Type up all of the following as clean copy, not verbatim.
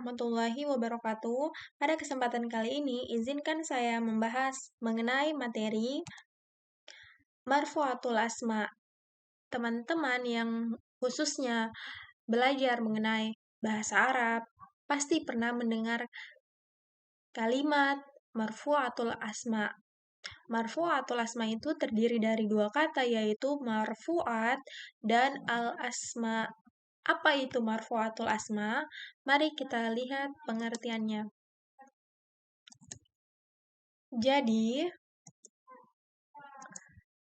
warahmatullahi wabarakatuh. Pada kesempatan kali ini, izinkan saya membahas mengenai materi marfu'atul asma. Teman-teman yang khususnya belajar mengenai bahasa Arab, pasti pernah mendengar kalimat marfu'atul asma. Marfu'atul asma itu terdiri dari dua kata, yaitu marfu'at dan al-asma. Apa itu marfu'atul asma? Mari kita lihat pengertiannya. Jadi,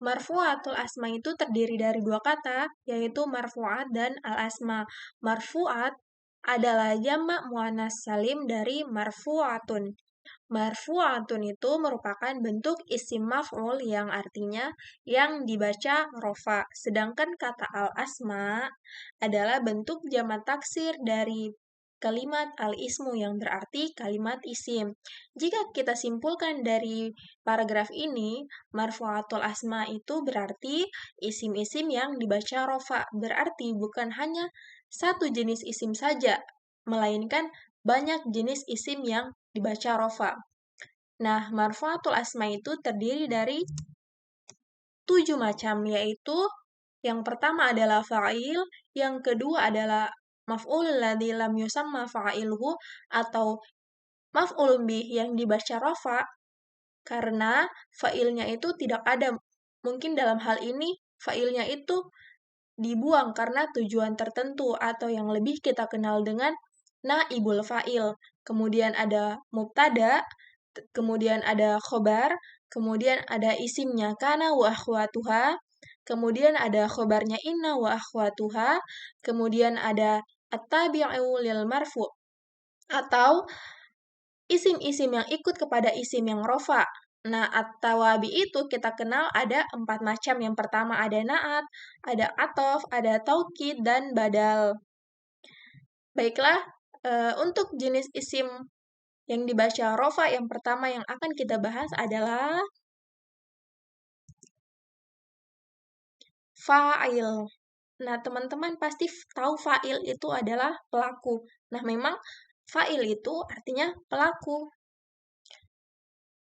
marfu'atul asma itu terdiri dari dua kata, yaitu marfu'at dan al-asma. Marfu'at adalah jamak muannas salim dari marfu'atun. Marfu'atun itu merupakan bentuk isim maf'ul yang artinya yang dibaca rofa. Sedangkan kata al-asma adalah bentuk jamak taksir dari kalimat al-ismu yang berarti kalimat isim. Jika kita simpulkan dari paragraf ini, marfu'atul asma itu berarti isim-isim yang dibaca rofa. Berarti bukan hanya satu jenis isim saja, melainkan banyak jenis isim yang dibaca rofa. Nah, marfu'atul asma itu terdiri dari 7 macam, yaitu yang pertama adalah fa'il, yang kedua adalah maf'ulul ladzi lam yusamma fa'iluhu atau maf'ulun bih yang dibaca rafa karena fa'ilnya itu tidak ada. Mungkin dalam hal ini fa'ilnya itu dibuang karena tujuan tertentu atau yang lebih kita kenal dengan naibul fa'il. Kemudian ada mubtada, kemudian ada khobar, kemudian ada isimnya kana wa akhwatuha, kemudian ada khobarnya inna wa akhwatuha, kemudian ada at-tabi'u lil marfu atau isim-isim yang ikut kepada isim yang rofa. Nah, at-tawabi itu kita kenal ada 4 macam. Yang pertama ada na'at, ada atof, ada taukid, dan badal. Baiklah, untuk jenis isim yang dibaca rofa yang pertama yang akan kita bahas adalah fa'il. Nah, teman-teman pasti tahu fa'il itu adalah pelaku. Nah, memang fa'il itu artinya pelaku.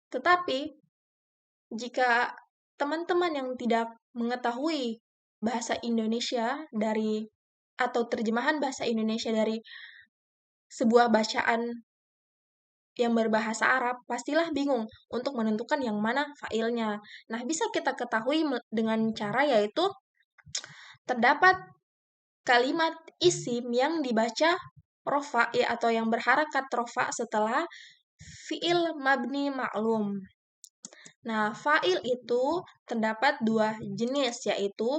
Tetapi, jika teman-teman yang tidak mengetahui bahasa Indonesia atau terjemahan bahasa Indonesia dari sebuah bacaan yang berbahasa Arab, pastilah bingung untuk menentukan yang mana fa'ilnya. Nah, bisa kita ketahui dengan cara yaitu terdapat kalimat isim yang dibaca rofa atau yang berharakat rofa setelah fi'il mabni ma'lum. Nah, fa'il itu terdapat dua jenis, yaitu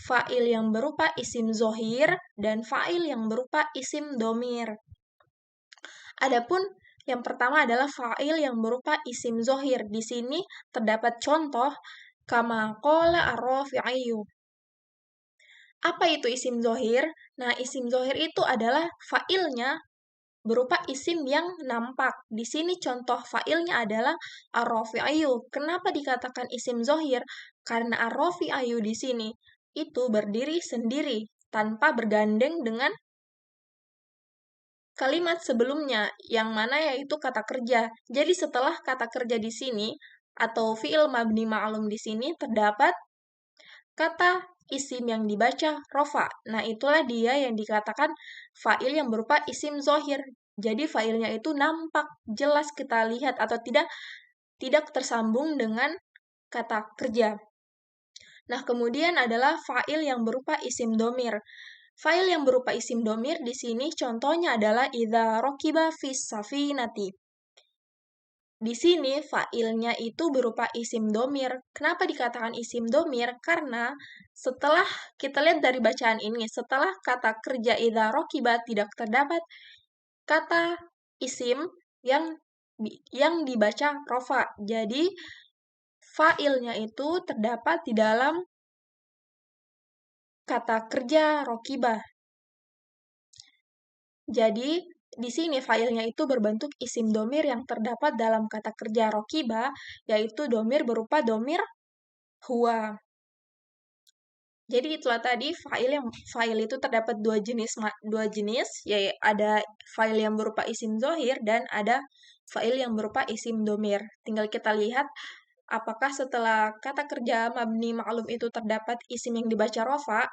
fa'il yang berupa isim zohir dan fa'il yang berupa isim domir. Adapun yang pertama adalah fa'il yang berupa isim zohir. Di sini terdapat contoh kama qala ar-rafi'iyyu. Apa itu isim zohir? Nah, isim zohir itu adalah fa'ilnya berupa isim yang nampak. Di sini contoh fa'ilnya adalah ar-rafi'iyyu. Kenapa dikatakan isim zohir? Karena ar-rafi'iyyu di sini itu berdiri sendiri tanpa bergandeng dengan kalimat sebelumnya yang mana yaitu kata kerja. Jadi setelah kata kerja di sini atau fi'il mabni ma'lum di sini terdapat kata isim yang dibaca rofa. Nah, itulah dia yang dikatakan fa'il yang berupa isim zohir. Jadi fa'ilnya itu nampak, jelas kita lihat atau tidak tersambung dengan kata kerja. Nah, kemudian adalah fa'il yang berupa isim domir. Fa'il yang berupa isim domir di sini contohnya adalah idza rokiba fis safinati. Di sini fa'ilnya itu berupa isim domir. Kenapa dikatakan isim domir? Karena setelah kita lihat dari bacaan ini, setelah kata kerja idza rokiba tidak terdapat kata isim yang dibaca rofa. Jadi fa'ilnya itu terdapat di dalam kata kerja rokibah. Jadi, di sini fa'ilnya itu berbentuk isim domir yang terdapat dalam kata kerja rokibah, yaitu domir berupa domir huwa. Jadi itulah tadi fa'il itu terdapat dua jenis, yaitu ada fa'il yang berupa isim zohir dan ada fa'il yang berupa isim domir. Tinggal kita lihat apakah setelah kata kerja mabni ma'lum itu terdapat isim yang dibaca rofa.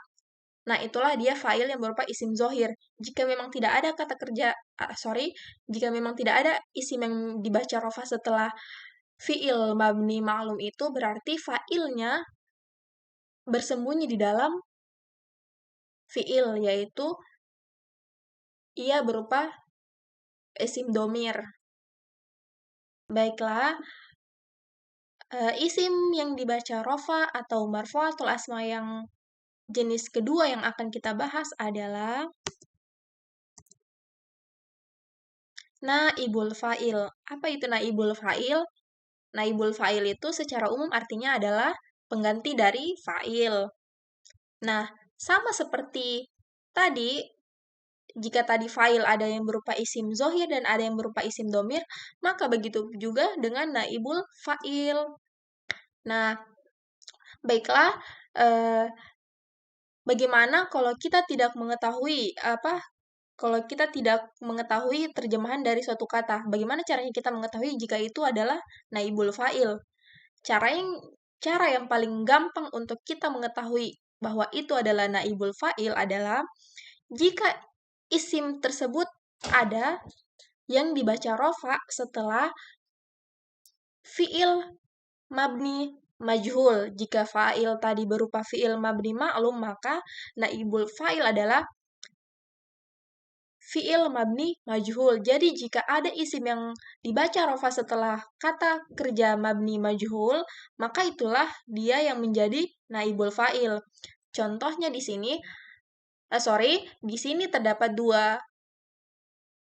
Nah, itulah dia fa'il yang berupa isim zohir. Jika memang tidak ada jika memang tidak ada isim yang dibaca rofa setelah fi'il mabni ma'lum itu, berarti fa'ilnya bersembunyi di dalam fi'il, yaitu ia berupa isim domir. Baiklah, isim yang dibaca rofa atau marfu'atul asma yang jenis kedua yang akan kita bahas adalah naibul fa'il. Apa itu naibul fa'il? Naibul fa'il itu secara umum artinya adalah pengganti dari fa'il. Nah, sama seperti tadi, jika tadi fa'il ada yang berupa isim zohir dan ada yang berupa isim domir, maka begitu juga dengan naibul fa'il. Nah, baiklah, bagaimana kalau kita tidak mengetahui terjemahan dari suatu kata? Bagaimana caranya kita mengetahui jika itu adalah naibul fa'il? Cara yang paling gampang untuk kita mengetahui bahwa itu adalah naibul fa'il adalah jika isim tersebut ada yang dibaca rofa setelah fi'il mabni majhul. Jika fa'il tadi berupa fi'il mabni ma'lum, maka naibul fa'il adalah fi'il mabni majhul. Jadi jika ada isim yang dibaca rofa setelah kata kerja mabni majhul, maka itulah dia yang menjadi naibul fa'il. Contohnya di sini terdapat dua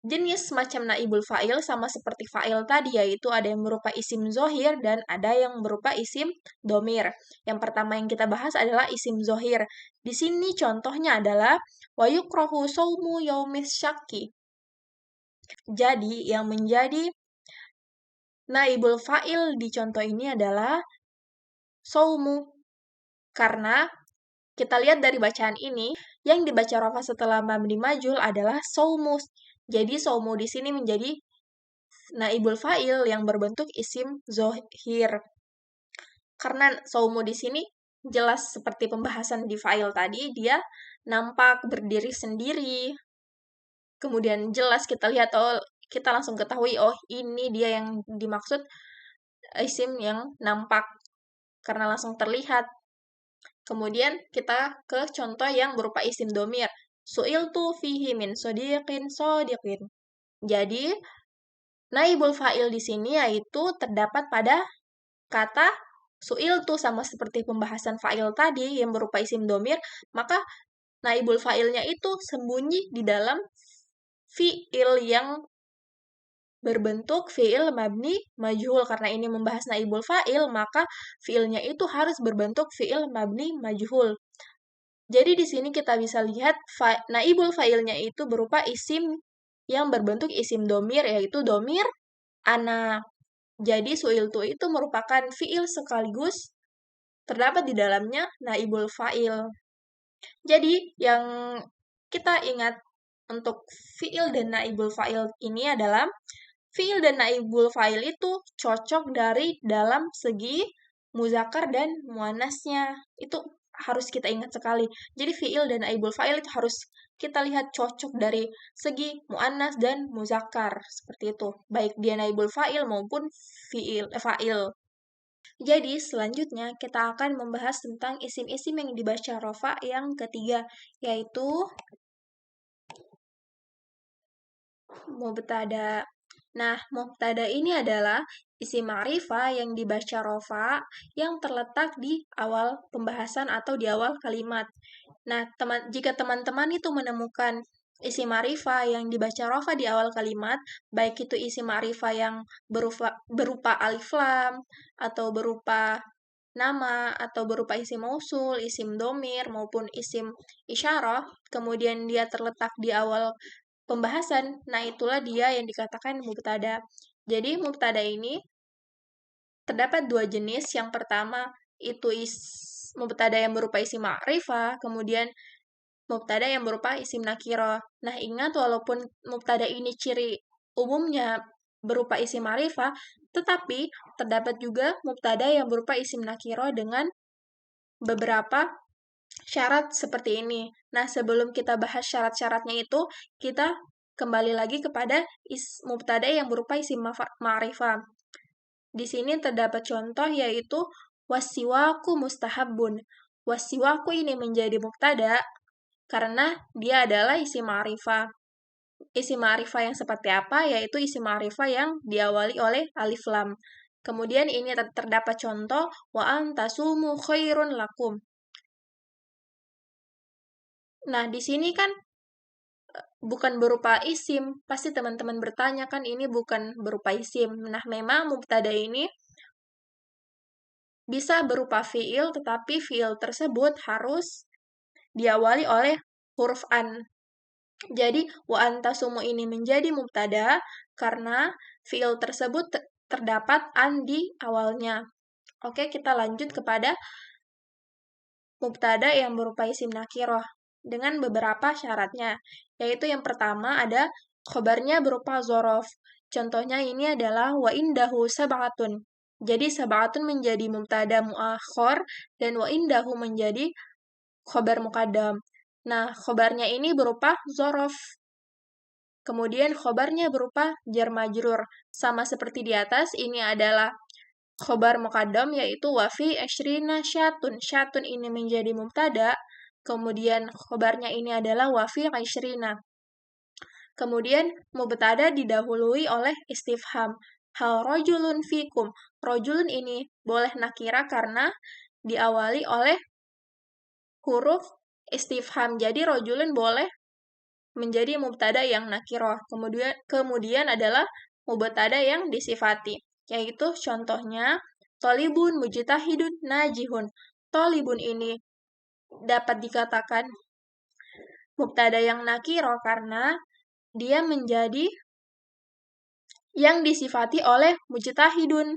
jenis macam naibul fa'il sama seperti fa'il tadi, yaitu ada yang berupa isim zohir dan ada yang berupa isim domir. Yang pertama yang kita bahas adalah isim zohir. Di sini contohnya adalah wa yukrahu shaumu yaumis syakki. Jadi yang menjadi naibul fa'il di contoh ini adalah saumu. Karena kita lihat dari bacaan ini, yang dibaca rofa setelah mabni majhul adalah saumus. Jadi saumu di sini menjadi naibul fa'il yang berbentuk isim zohir. Karena saumu di sini jelas seperti pembahasan di fa'il tadi, dia nampak berdiri sendiri. Kemudian jelas kita langsung ketahui, ini dia yang dimaksud isim yang nampak karena langsung terlihat. Kemudian kita ke contoh yang berupa isim domir. Su'iltu fihi min sodiqin sodiqin. Jadi, naibul fa'il di sini yaitu terdapat pada kata su'iltu, sama seperti pembahasan fa'il tadi yang berupa isim domir, maka naibul fa'ilnya itu sembunyi di dalam fi'il yang berbentuk fi'il mabni majhul. Karena ini membahas naibul fa'il, maka fi'ilnya itu harus berbentuk fi'il mabni majhul. Jadi di sini kita bisa lihat naibul fa'ilnya itu berupa isim yang berbentuk isim domir, yaitu domir ana. Jadi su'iltu itu merupakan fi'il sekaligus terdapat di dalamnya naibul fa'il. Jadi yang kita ingat untuk fi'il dan naibul fa'il ini adalah fi'il dan naibul fa'il itu cocok dari dalam segi muzakkar dan muannasnya. Itu harus kita ingat sekali. Jadi fi'il dan naibul fa'il itu harus kita lihat cocok dari segi muannas dan muzakkar. Seperti itu. Baik dia naibul fa'il maupun fa'il. Jadi selanjutnya kita akan membahas tentang isim-isim yang dibaca rofa yang ketiga, yaitu mubtada. Nah, mubtada ini adalah isim ma'rifah yang dibaca rofa yang terletak di awal pembahasan atau di awal kalimat. Nah, jika teman-teman itu menemukan isim ma'rifah yang dibaca rofa di awal kalimat, baik itu isim ma'rifah yang berupa alif lam, atau berupa nama, atau berupa isim mausul, isim domir, maupun isim isyarah, kemudian dia terletak di awal pembahasan, nah itulah dia yang dikatakan mubtada. Jadi mubtada ini terdapat dua jenis. Yang pertama itu mubtada yang berupa isim ma'rifah, kemudian mubtada yang berupa isim nakiro. Nah, ingat walaupun mubtada ini ciri umumnya berupa isim ma'rifah, tetapi terdapat juga mubtada yang berupa isim nakiro dengan beberapa syarat seperti ini. Nah, sebelum kita bahas syarat-syaratnya itu, kita kembali lagi kepada mubtada yang berupa isim ma'rifah. Di sini terdapat contoh yaitu wasiwaku mustahabun. Wasiwaku ini menjadi mubtada karena dia adalah isim ma'rifah. Isim ma'rifah yang seperti apa? Yaitu isim ma'rifah yang diawali oleh alif lam. Kemudian ini terdapat contoh wa antasumu khairun lakum. Nah, di sini kan bukan berupa isim. Pasti teman-teman bertanya kan ini bukan berupa isim. Nah, memang mubtada ini bisa berupa fiil, tetapi fiil tersebut harus diawali oleh huruf an. Jadi, wa antasumu ini menjadi mubtada karena fiil tersebut terdapat an di awalnya. Oke, kita lanjut kepada mubtada yang berupa isim nakiroh dengan beberapa syaratnya, yaitu yang pertama ada khobarnya berupa zorof. Contohnya ini adalah wa indahu sab'atun. Jadi sab'atun menjadi mubtada muakhor dan wa indahu menjadi khobar muqaddam. Nah, khobarnya ini berupa zorof. Kemudian khobarnya berupa jar majrur. Sama seperti di atas, ini adalah khobar muqaddam yaitu wafi ashrina syatun. Syatun ini menjadi mubtada, kemudian khobarnya ini adalah wafi ashrina. Kemudian mubtada didahului oleh istifham. Hal rojulun fikum. Rojulun ini boleh nakira karena diawali oleh huruf istifham. Jadi rojulun boleh menjadi mubtada yang nakiroh. Kemudian adalah mubtada yang disifati. Yaitu contohnya tolibun mujtahidun najihun. Tolibun ini dapat dikatakan mubtada yang nakiro karena dia menjadi yang disifati oleh mujtahidun.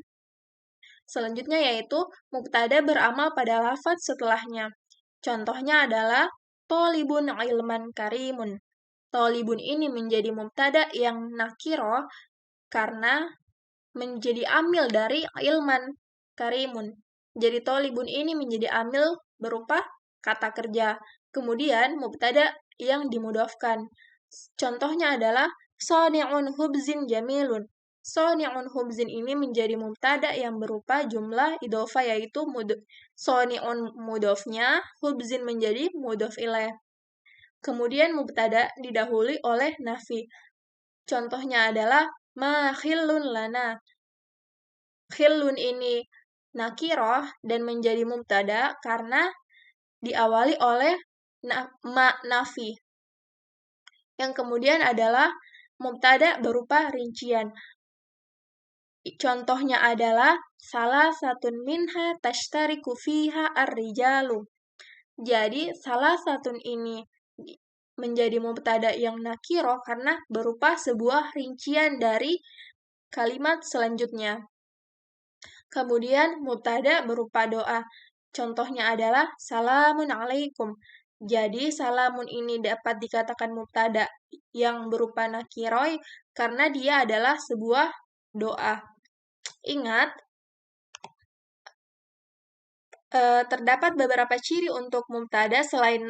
Selanjutnya yaitu mubtada beramal pada lafaz setelahnya. Contohnya adalah tolibun ilman karimun. Tolibun ini menjadi mubtada yang nakiro karena menjadi amil dari ilman karimun. Jadi tolibun ini menjadi amil berupa kata kerja. Kemudian mubtada yang dimudofkan. Contohnya adalah soni'un hubzin jamilun. Soni'un hubzin ini menjadi mubtada yang berupa jumlah idhofa yaitu soni'un mudofnya, hubzin menjadi mudof ilaih. Kemudian mubtada didahului oleh nafi. Contohnya adalah ma khillun lana. Khillun ini nakiroh dan menjadi mubtada karena diawali oleh ma nafi. Yang kemudian adalah mubtada berupa rincian. Contohnya adalah salah satun minha tashtariku fiha ar-rijalu. Jadi salah satun ini menjadi mubtada yang nakiro karena berupa sebuah rincian dari kalimat selanjutnya. Kemudian mubtada berupa doa. Contohnya adalah salamun alaikum. Jadi salamun ini dapat dikatakan mubtada yang berupa nakiroi karena dia adalah sebuah doa. Ingat, terdapat beberapa ciri untuk mubtada selain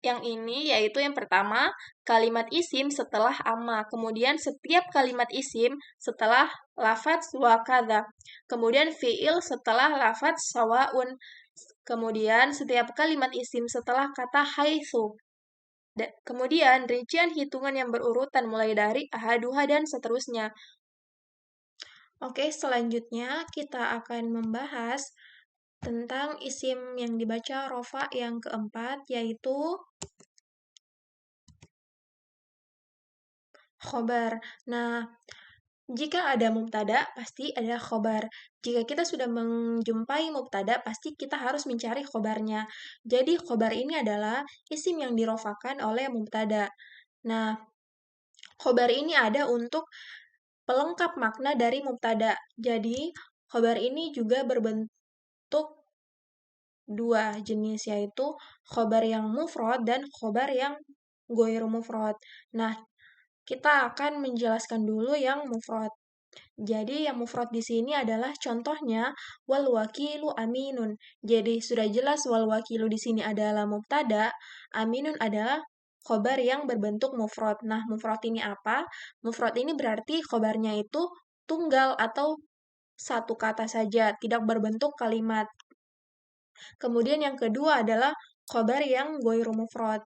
yang ini, yaitu yang pertama, kalimat isim setelah amma. Kemudian setiap kalimat isim setelah lafadz wakadha. Kemudian fi'il setelah lafadz sawaun. Kemudian setiap kalimat isim setelah kata haitsu. Kemudian rincian hitungan yang berurutan mulai dari ahaduha dan seterusnya. Oke, selanjutnya kita akan membahas tentang isim yang dibaca rofa yang keempat, yaitu khobar. Nah, jika ada mubtada, pasti ada khobar. Jika kita sudah menjumpai mubtada, pasti kita harus mencari khobarnya. Jadi, khobar ini adalah isim yang dirofakan oleh mubtada. Nah, khobar ini ada untuk pelengkap makna dari mubtada. Jadi, khobar ini juga berbentuk dua jenis, yaitu khobar yang mufrad dan khobar yang ghairu mufrad. Nah, kita akan menjelaskan dulu yang mufrad. Jadi yang mufrad di sini adalah contohnya wal wakilu aminun. Jadi sudah jelas wal wakilu di sini adalah mubtada, aminun adalah khobar yang berbentuk mufrad. Nah, mufrad ini apa? Mufrad ini berarti khobarnya itu tunggal atau satu kata saja, tidak berbentuk kalimat. Kemudian yang kedua adalah khobar yang ghairu mufrad.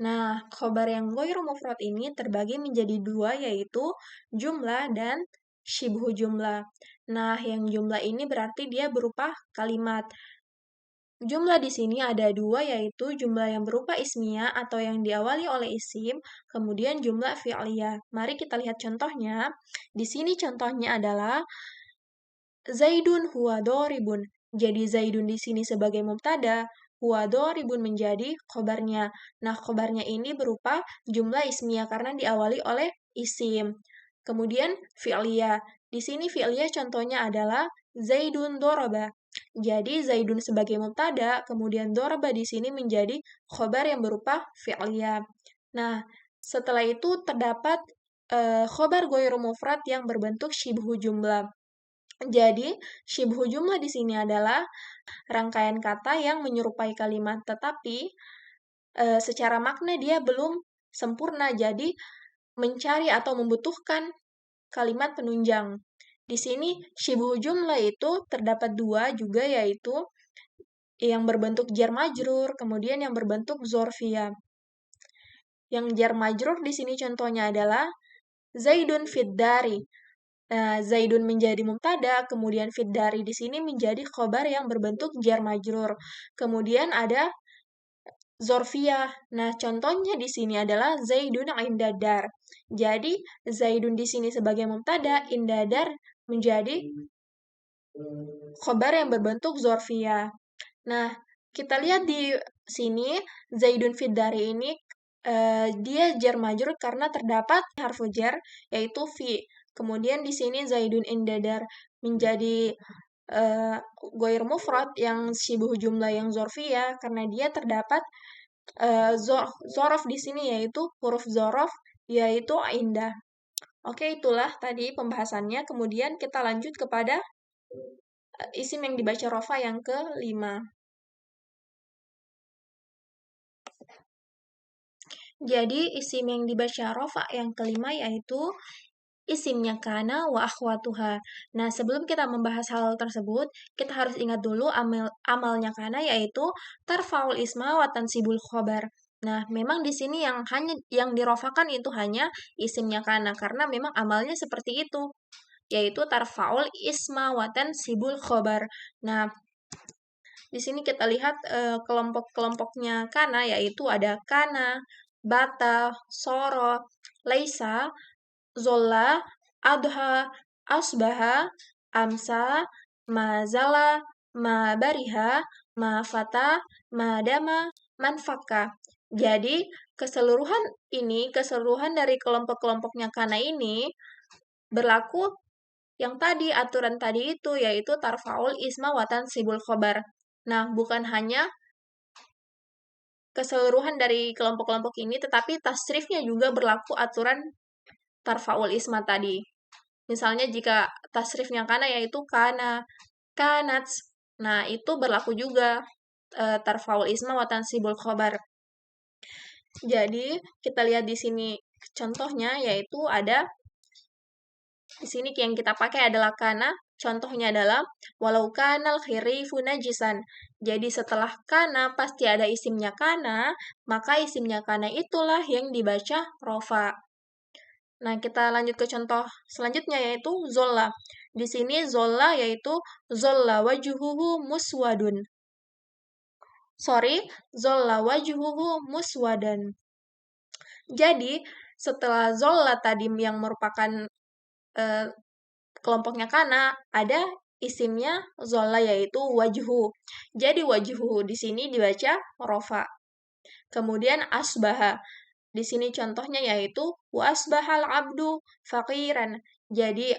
Nah, khobar yang ghairu mufrad ini terbagi menjadi dua, yaitu jumlah dan syibhu jumlah. Nah, yang jumlah ini berarti dia berupa kalimat. Jumlah di sini ada dua, yaitu jumlah yang berupa ismiyah atau yang diawali oleh isim, kemudian jumlah fi'liyah. Mari kita lihat contohnya. Di sini contohnya adalah Zaidun huwa doribun. Jadi Zaidun di sini sebagai mubtada, huwa doribun menjadi khobarnya. Nah, khobarnya ini berupa jumlah ismiyah karena diawali oleh isim. Kemudian fi'liyah. Di sini fi'liyah contohnya adalah Zaidun doroba. Jadi Zaidun sebagai mubtada, kemudian doroba di sini menjadi khobar yang berupa fi'liyah. Nah, setelah itu terdapat khobar ghairu mufrad yang berbentuk syibhu jumlah. Jadi, syibhu jumlah di sini adalah rangkaian kata yang menyerupai kalimat, tetapi secara makna dia belum sempurna, jadi mencari atau membutuhkan kalimat penunjang. Di sini, syibhu jumlah itu terdapat dua juga, yaitu yang berbentuk jar majrur, kemudian yang berbentuk zorfiyah. Yang jar majrur di sini contohnya adalah Zaidun fid dari. Zaidun menjadi mubtada, kemudian fid dari di sini menjadi khobar yang berbentuk jar majrur. Kemudian ada zorfiyah. Nah, contohnya di sini adalah Zaidun indadar. Jadi, Zaidun di sini sebagai mubtada, indadar menjadi khobar yang berbentuk zorfiyah. Nah, kita lihat di sini Zaidun fid dari ini dia jar majrur karena terdapat harfu jar yaitu fi. Kemudian di sini Zaidun indadar menjadi ghair mufrad yang syibhu jumlah yang zorfiyah karena dia terdapat zorof di sini yaitu huruf zorof yaitu indah. Oke, itulah tadi pembahasannya. Kemudian kita lanjut kepada isim yang dibaca rofa yang kelima. Jadi isim yang dibaca rofa yang kelima yaitu isimnya kana wa akhwatuha. Nah, sebelum kita membahas hal tersebut, kita harus ingat dulu amalnya kana yaitu tarfaul isma wa tansibul khobar. Nah, memang di sini yang dirofakan itu hanya isimnya kana karena memang amalnya seperti itu, yaitu tarfaul isma wa tansibul khobar. Nah, di sini kita lihat kelompok-kelompoknya kana yaitu ada kana, bata, soro, laisa, zola, adha, asbaha, amsa, mazala, mabariha, mafata, madama, manfaka. Jadi, keseluruhan dari kelompok-kelompoknya kana ini berlaku yang tadi, aturan tadi itu, yaitu tarfaul isma watan sibul khobar. Nah, bukan hanya keseluruhan dari kelompok-kelompok ini, tetapi tasrifnya juga berlaku aturan tarfaul isma tadi. Misalnya jika tasrifnya kana yaitu kana, kanats. Nah, itu berlaku juga tarfaul isma wa tansibul khobar. Jadi, kita lihat di sini contohnya yaitu ada di sini yang kita pakai adalah kana. Contohnya adalah walau kanal khirifu najisan. Jadi setelah kana pasti ada isimnya kana, maka isimnya kana itulah yang dibaca rofa. Nah, kita lanjut ke contoh selanjutnya yaitu zolla. Di sini zolla yaitu zolla wajuhuhu muswadun. Zolla wajuhuhu muswadan. Jadi, setelah zolla tadi yang merupakan kelompoknya kana, ada isimnya zolla yaitu wajhu. Jadi wajhu di sini dibaca rofa. Kemudian asbaha. Di sini contohnya yaitu wasbahal abdu faqiran. Jadi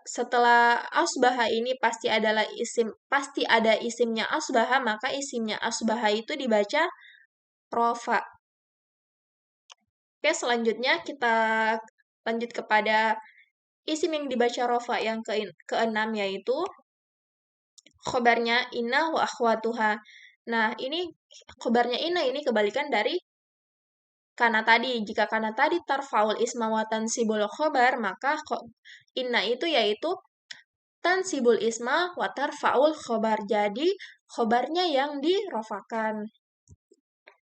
setelah asbaha ini pasti ada isimnya asbaha, maka isimnya asbaha itu dibaca rofa. Oke, selanjutnya kita lanjut kepada isim yang dibaca rofa yang keenam, yaitu khobarnya inna wa akhwatuha. Nah, ini khobarnya inna ini kebalikan dari kana tadi. Jika kana tadi tarfaul isma wa tansibul khobar, maka inna itu yaitu tansibul isma wa tarfaul khobar. Jadi, khobarnya yang dirofakan.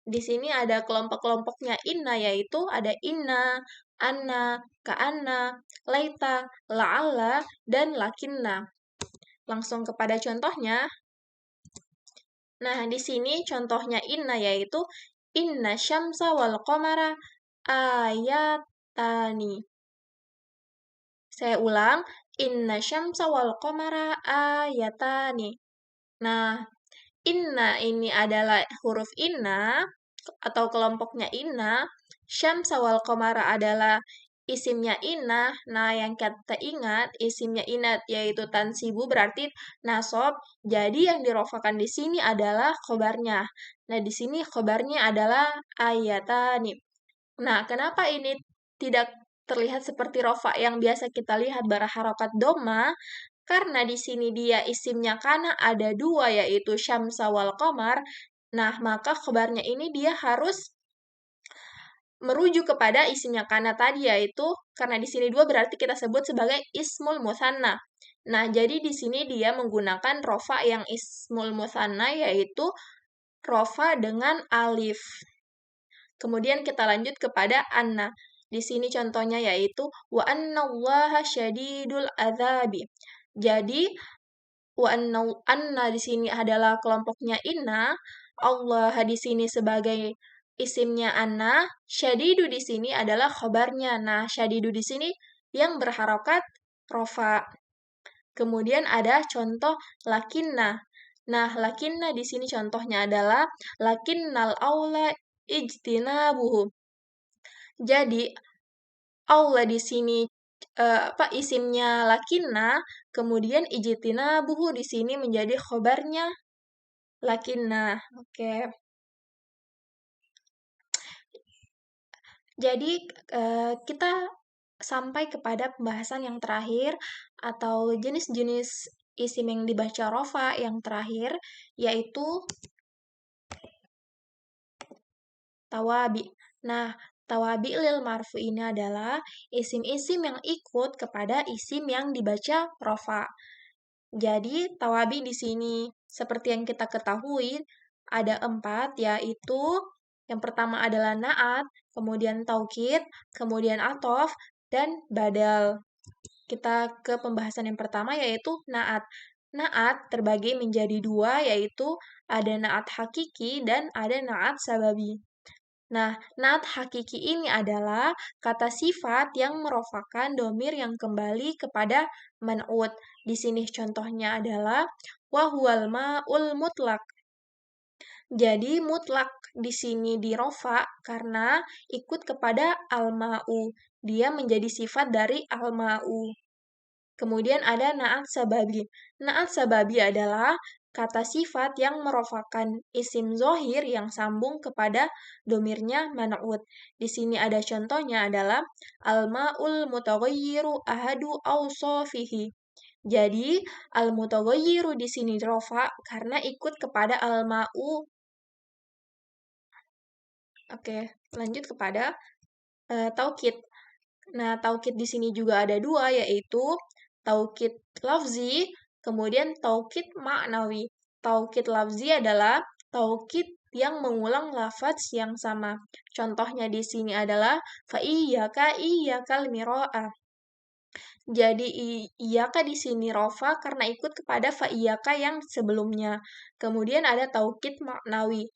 Di sini ada kelompok-kelompoknya inna, yaitu ada inna, anna, ka'anna, laita, la'alla, dan lakinna. Langsung kepada contohnya. Nah, di sini contohnya inna, yaitu inna syamsa wal qamara ayatani. Saya ulang, inna syamsa wal qamara ayatani. Nah, inna ini adalah huruf inna atau kelompoknya inna, syamsa wal qamara adalah isimnya inna. Nah, yang kita ingat isimnya inna yaitu tansibu berarti nasob. Jadi yang dirofakan di sini adalah khobarnya. Nah, di sini khobarnya adalah ayatani. Nah, kenapa ini tidak terlihat seperti rofa yang biasa kita lihat berharokat doma? Karena di sini dia isimnya kana ada dua, yaitu syamsa wal qamar. Nah, maka khobarnya ini dia harus merujuk kepada isimnya kana tadi, yaitu karena di sini dua berarti kita sebut sebagai ismul musanna. Nah, jadi di sini dia menggunakan rofa yang ismul musanna, yaitu rofa dengan alif. Kemudian kita lanjut kepada anna. Di sini contohnya yaitu wa annallaha syadidul adzabi. Jadi wa anna di sini adalah kelompoknya inna, Allah di sini sebagai isimnya anna, syadidu di sini adalah khobarnya. Nah, syadidu di sini yang berharokat rofa. Kemudian ada contoh lakinna. Nah, lakinna di sini contohnya adalah lakinnal aula ijtinabuhu. Jadi, aula di sini isimnya lakinna, kemudian ijtinabuhu di sini menjadi khobarnya lakinna. Oke. Jadi, kita sampai kepada pembahasan yang terakhir atau jenis-jenis isim yang dibaca rofa yang terakhir, yaitu tawabi. Nah, tawabi lil marfu ini adalah isim-isim yang ikut kepada isim yang dibaca rofa. Jadi, tawabi di sini, seperti yang kita ketahui, ada 4, yaitu yang pertama adalah na'at, kemudian taukid, kemudian atof, dan badal. Kita ke pembahasan yang pertama, yaitu na'at. Na'at terbagi menjadi 2, yaitu ada na'at hakiki dan ada na'at sababi. Nah, na'at hakiki ini adalah kata sifat yang merofakan domir yang kembali kepada man'ut. Di sini contohnya adalah wahuwal ma'ul mutlak. Jadi mutlak di sini dirofa karena ikut kepada al-ma'u. Dia menjadi sifat dari al-ma'u. Kemudian ada na'at sababi. Na'at sababi adalah kata sifat yang merofakan isim zohir yang sambung kepada domirnya man'ut. Di sini ada contohnya adalah al-ma'ul mutaghayyiru ahadu awsafihi. Jadi al-mutaghayyiru di sini rofa karena ikut kepada al-ma'u. Oke, lanjut kepada taukid. Nah, taukid di sini juga ada 2, yaitu taukid lafzi, kemudian taukid maknawi. Taukid lafzi adalah taukid yang mengulang lafaz yang sama. Contohnya di sini adalah fa iyyaka iyyakal miro'ah. Jadi iyyaka di sini rofa karena ikut kepada fa iyyaka yang sebelumnya. Kemudian ada taukid maknawi,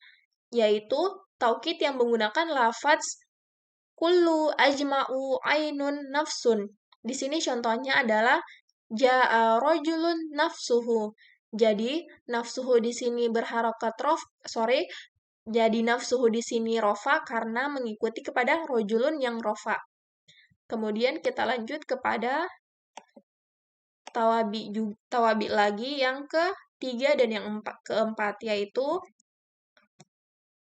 yaitu taukid yang menggunakan lafaz kullu ajma'u ainun nafsun. Di sini contohnya adalah ja'a rojulun nafsuhu. Jadi nafsuhu di sini berharokat jadi nafsuhu di sini rofa karena mengikuti kepada rojulun yang rofa. Kemudian kita lanjut kepada tawabi lagi yang ketiga dan yang keempat, yaitu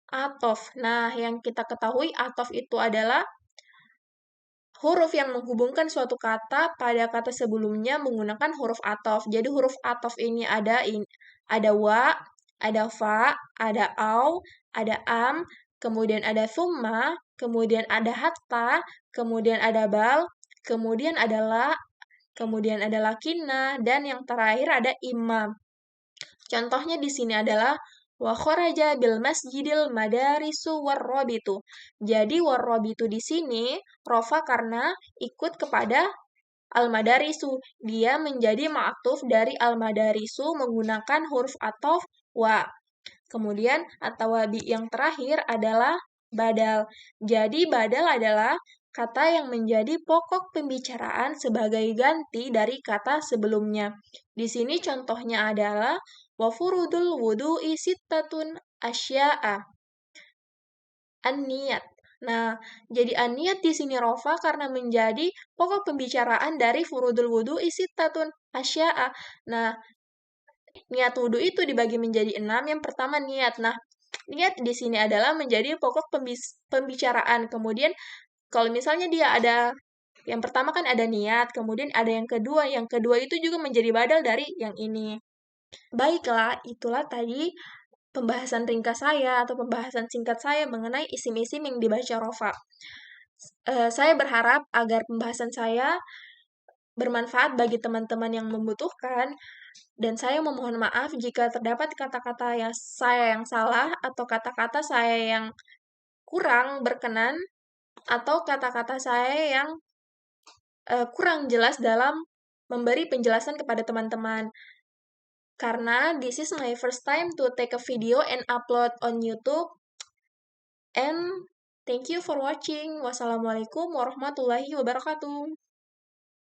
atof. Nah, yang kita ketahui atof itu adalah huruf yang menghubungkan suatu kata pada kata sebelumnya menggunakan huruf atof. Jadi huruf atof ini ada wa, ada fa, ada au, ada am, kemudian ada summa, kemudian ada hatta, kemudian ada bal, kemudian ada la, kemudian ada lakinna, dan yang terakhir ada imam. Contohnya di sini adalah wa kharaja bil masjidil madarisu warrobitu. Jadi warrobitu di sini rofa karena ikut kepada al-madarisu. Dia menjadi ma'tuf dari al-madarisu menggunakan huruf atof wa. Kemudian atawabi yang terakhir adalah badal. Jadi badal adalah kata yang menjadi pokok pembicaraan sebagai ganti dari kata sebelumnya. Di sini contohnya adalah wa furudul wudu'i sittatun asya'a. An-niyat. Nah, jadi an-niyat di sini rofa karena menjadi pokok pembicaraan dari furudul wudu'i sittatun asya'a. Nah, niat wudhu itu dibagi menjadi 6. Yang pertama niat. Nah, niat di sini adalah menjadi pokok pembicaraan. Kemudian kalau misalnya dia ada yang pertama kan ada niat, kemudian ada yang kedua. Yang kedua itu juga menjadi badal dari yang ini. Baiklah, itulah tadi pembahasan ringkas saya atau pembahasan singkat saya mengenai isim-isim yang dibaca rofa. Saya berharap agar pembahasan saya bermanfaat bagi teman-teman yang membutuhkan, dan saya memohon maaf jika terdapat kata-kata saya yang salah atau kata-kata saya yang kurang berkenan atau kata-kata saya yang kurang jelas dalam memberi penjelasan kepada teman-teman. Karena this is my first time to take a video and upload on YouTube. And thank you for watching. Wassalamualaikum warahmatullahi wabarakatuh.